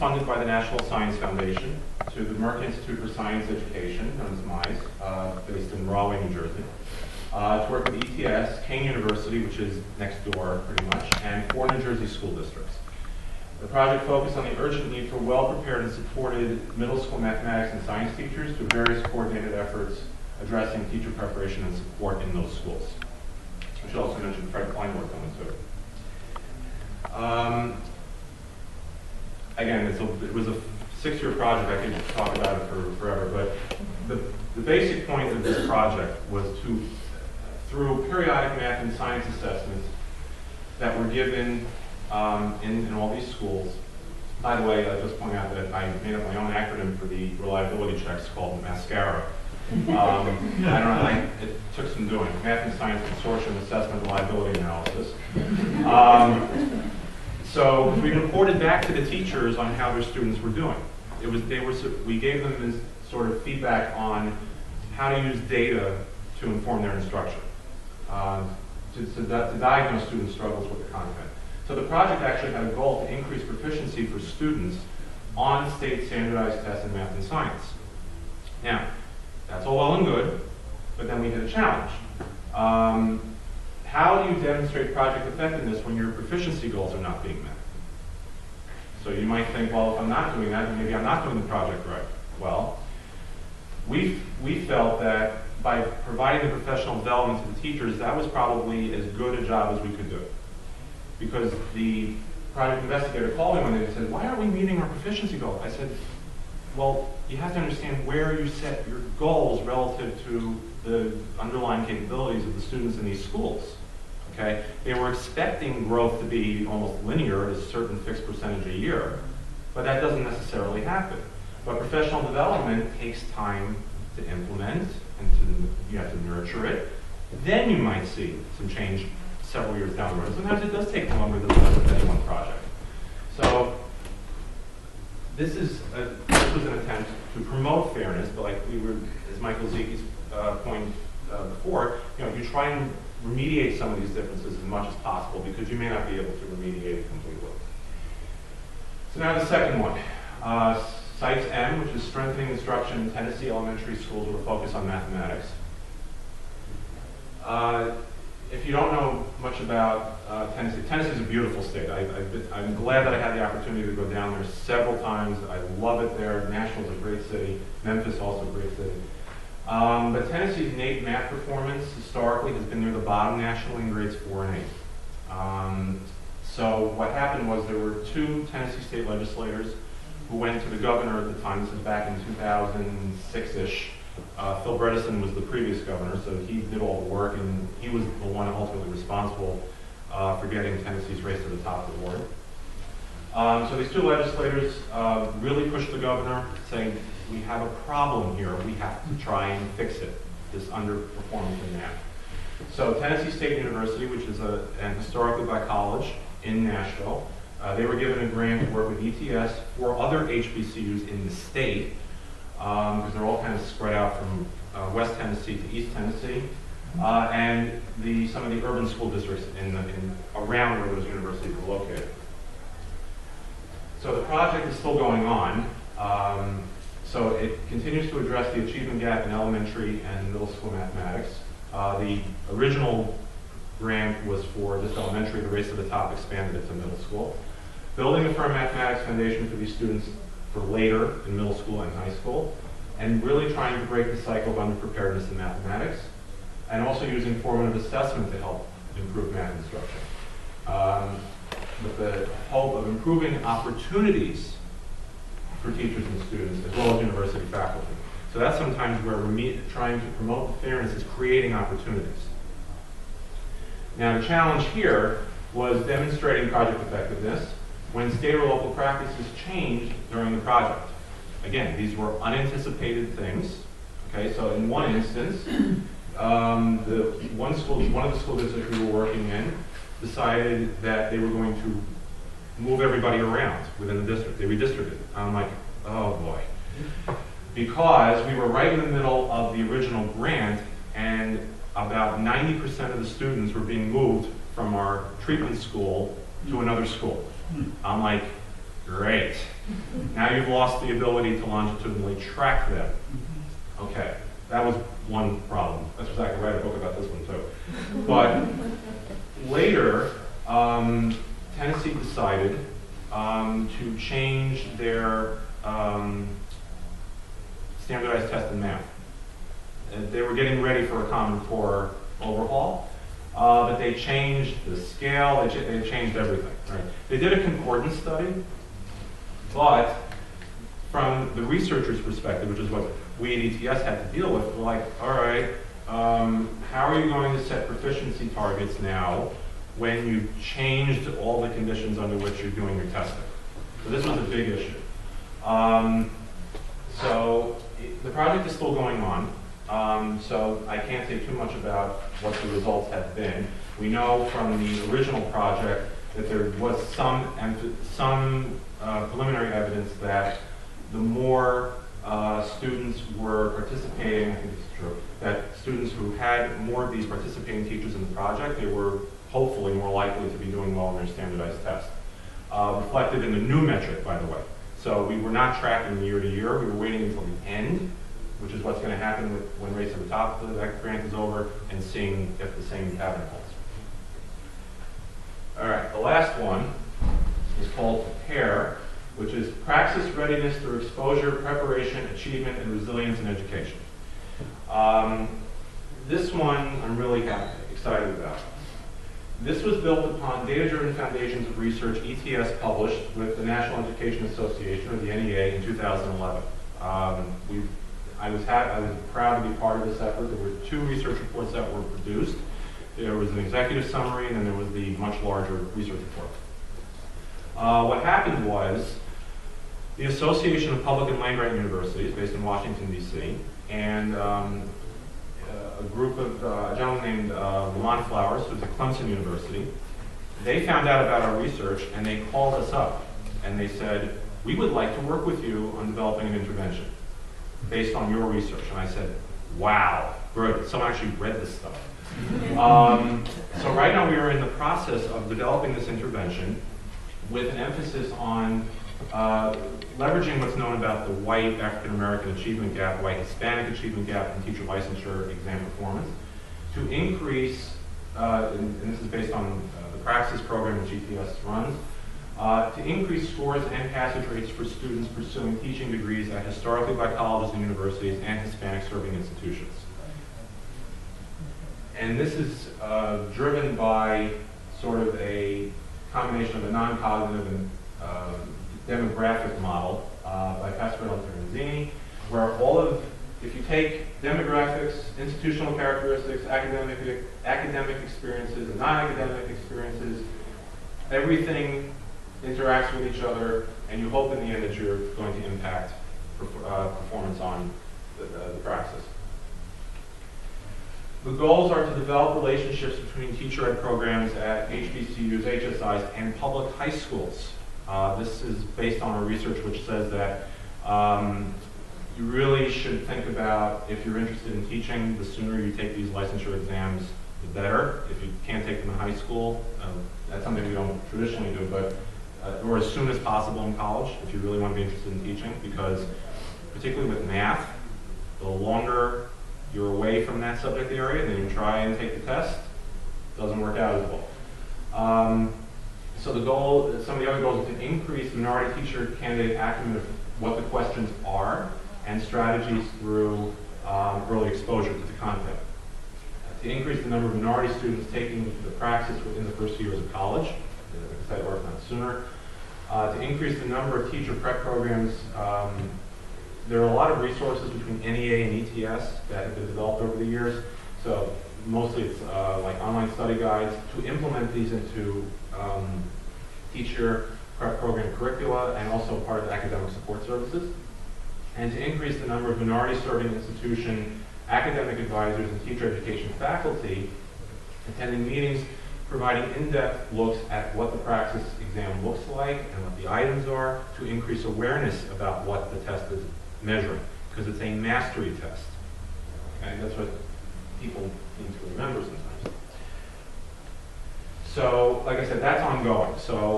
funded by the National Science Foundation to the Merck Institute for Science Education, known as MISE, based in Rahway, New Jersey. To work with ETS, Kane University, which is next door pretty much, and 4 New Jersey school districts. The project focused on the urgent need for well-prepared and supported middle school mathematics and science teachers through various coordinated efforts addressing teacher preparation and support in those schools. I should also mention Fred Klein worked on it too. Again, it was a 6-year project. I could talk about it for forever, but the basic point of this project was to, through periodic math and science assessments that were given in all these schools. By the way, I'll just point out that I made up my own acronym for the reliability checks called MASCARA. I don't know, it took some doing. Math and Science Consortium Assessment Reliability Analysis. So we reported back to the teachers on how their students were doing. We gave them this sort of feedback on how to use data to inform their instruction, to diagnose student struggles with the content. So the project actually had a goal to increase proficiency for students on state standardized tests in math and science. Now, that's all well and good, but then we hit a challenge. How do you demonstrate project effectiveness when your proficiency goals are not being met? So you might think, well, if I'm not doing that, then maybe I'm not doing the project right. Well, we felt that by providing the professional development to the teachers, that was probably as good a job as we could do. Because the project investigator called me one day and said, why aren't we meeting our proficiency goal? I said, well, you have to understand where you set your goals relative to the underlying capabilities of the students in these schools. Okay? They were expecting growth to be almost linear, a certain fixed percentage a year, but that doesn't necessarily happen. But professional development takes time to implement, and you have to nurture it. Then you might see some change several years down the road. Sometimes it does take longer than any one project. So this was an attempt to promote fairness, but like as Michael Zeke's point before, you try and remediate some of these differences as much as possible because you may not be able to remediate it completely. So now the second one, Sites M, which is strengthening instruction in Tennessee elementary schools with a focus on mathematics. If you don't know much about Tennessee is a beautiful state. I'm glad that I had the opportunity to go down there several times. I love it there. Nashville's a great city. Memphis also a great city. But Tennessee's innate math performance historically has been near the bottom nationally in grades 4 and 8. So what happened was there were 2 Tennessee state legislators who went to the governor at the time. This was back in 2006-ish. Phil Bredesen was the previous governor, so he did all the work, and he was the one ultimately responsible for getting Tennessee's race to the top of the board. So these 2 legislators really pushed the governor, saying, we have a problem here. We have to try and fix it, this underperformance in math. So Tennessee State University, which is an historically black college in Nashville, they were given a grant to work with ETS for other HBCUs in the state, because they're all kind of spread out from West Tennessee to East Tennessee, and some of the urban school districts around where those universities were located. So the project is still going on. So it continues to address the achievement gap in elementary and middle school mathematics. The original grant was for just elementary. The race to the top expanded it to middle school. Building a firm mathematics foundation for these students for later in middle school and high school, and really trying to break the cycle of underpreparedness in mathematics, and also using formative assessment to help improve math instruction. With the hope of improving opportunities for teachers and students, as well as university faculty. So that's sometimes where we're trying to promote the fairness is creating opportunities. Now the challenge here was demonstrating project effectiveness when state or local practices changed during the project. Again, these were unanticipated things. Okay, so in one instance, one of the school districts we were working in decided that they were going to move everybody around within the district. They redistricted. I'm like, oh boy. Because we were right in the middle of the original grant, and about 90% of the students were being moved from our treatment school to another school. I'm like, Great. Now you've lost the ability to longitudinally track them. Okay, that was one problem. That's I could write a book about this one too. But later, Tennessee decided to change their standardized test in math. They were getting ready for a Common Core overhaul, but they changed the scale, they changed everything. Right? They did a concordance study, but from the researcher's perspective, which is what we at ETS had to deal with, we're like, all right, how are you going to set proficiency targets now when you changed all the conditions under which you're doing your testing? So this was a big issue. The project is still going on, so I can't say too much about what the results have been. We know from the original project that there was some preliminary evidence that the more students were participating, I think it's true, that students who had more of these participating teachers in the project, they were hopefully more likely to be doing well in their standardized test. Reflected in the new metric, by the way. So we were not tracking year to year, we were waiting until the end, which is what's going to happen when Race to the Top of that grant is over, and seeing if the same pattern holds. All right, the last one is called PREPARE, which is Praxis Readiness Through Exposure, Preparation, Achievement, and Resilience in Education. This one I'm really excited about. This was built upon data-driven foundations of research ETS published with the National Education Association, or the NEA, in 2011. I was proud to be part of this effort. There were 2 research reports that were produced. There was an executive summary, and then there was the much larger research report. What happened was the Association of Public and Land-Grant Universities, based in Washington, D.C., and a group of a gentleman named Lamont Flowers, who's at Clemson University, they found out about our research, and they called us up, and they said, we would like to work with you on developing an intervention based on your research. And I said, wow, good, someone actually read this stuff. So right now we are in the process of developing this intervention with an emphasis on leveraging what's known about the white African-American achievement gap, white Hispanic achievement gap in teacher licensure exam performance to increase, and this is based on the Praxis program which ETS runs, to increase scores and passage rates for students pursuing teaching degrees at historically black colleges and universities and Hispanic serving institutions. And this is driven by sort of a combination of a non-cognitive and demographic model by Pasquale and Teranzini, where if you take demographics, institutional characteristics, academic experiences, and non-academic experiences, everything interacts with each other, and you hope in the end that you're going to impact performance on the praxis. The goals are to develop relationships between teacher ed programs at HBCUs, HSIs, and public high schools. This is based on our research which says that you really should think about, if you're interested in teaching, the sooner you take these licensure exams, the better. If you can't take them in high school, that's something we don't traditionally do, but or as soon as possible in college, if you really want to be interested in teaching, because particularly with math, the longer you're away from that subject area, then you try and take the test, doesn't work out as well. So the goal, some of the other goals are to increase minority teacher candidate acumen of what the questions are and strategies through early exposure to the content. To increase the number of minority students taking the praxis within the first years of college, like I said, or if not sooner. To increase the number of teacher prep programs, there are a lot of resources between NEA and ETS that have been developed over the years. So mostly it's like online study guides to implement these into teacher prep program curricula and also part of academic support services. And to increase the number of minority serving institution academic advisors and teacher education faculty attending meetings, providing in-depth looks at what the praxis exam looks like and what the items are to increase awareness about what the test is measuring, because it's a mastery test. Okay, that's what people need to remember sometimes. So, like I said, that's ongoing. So.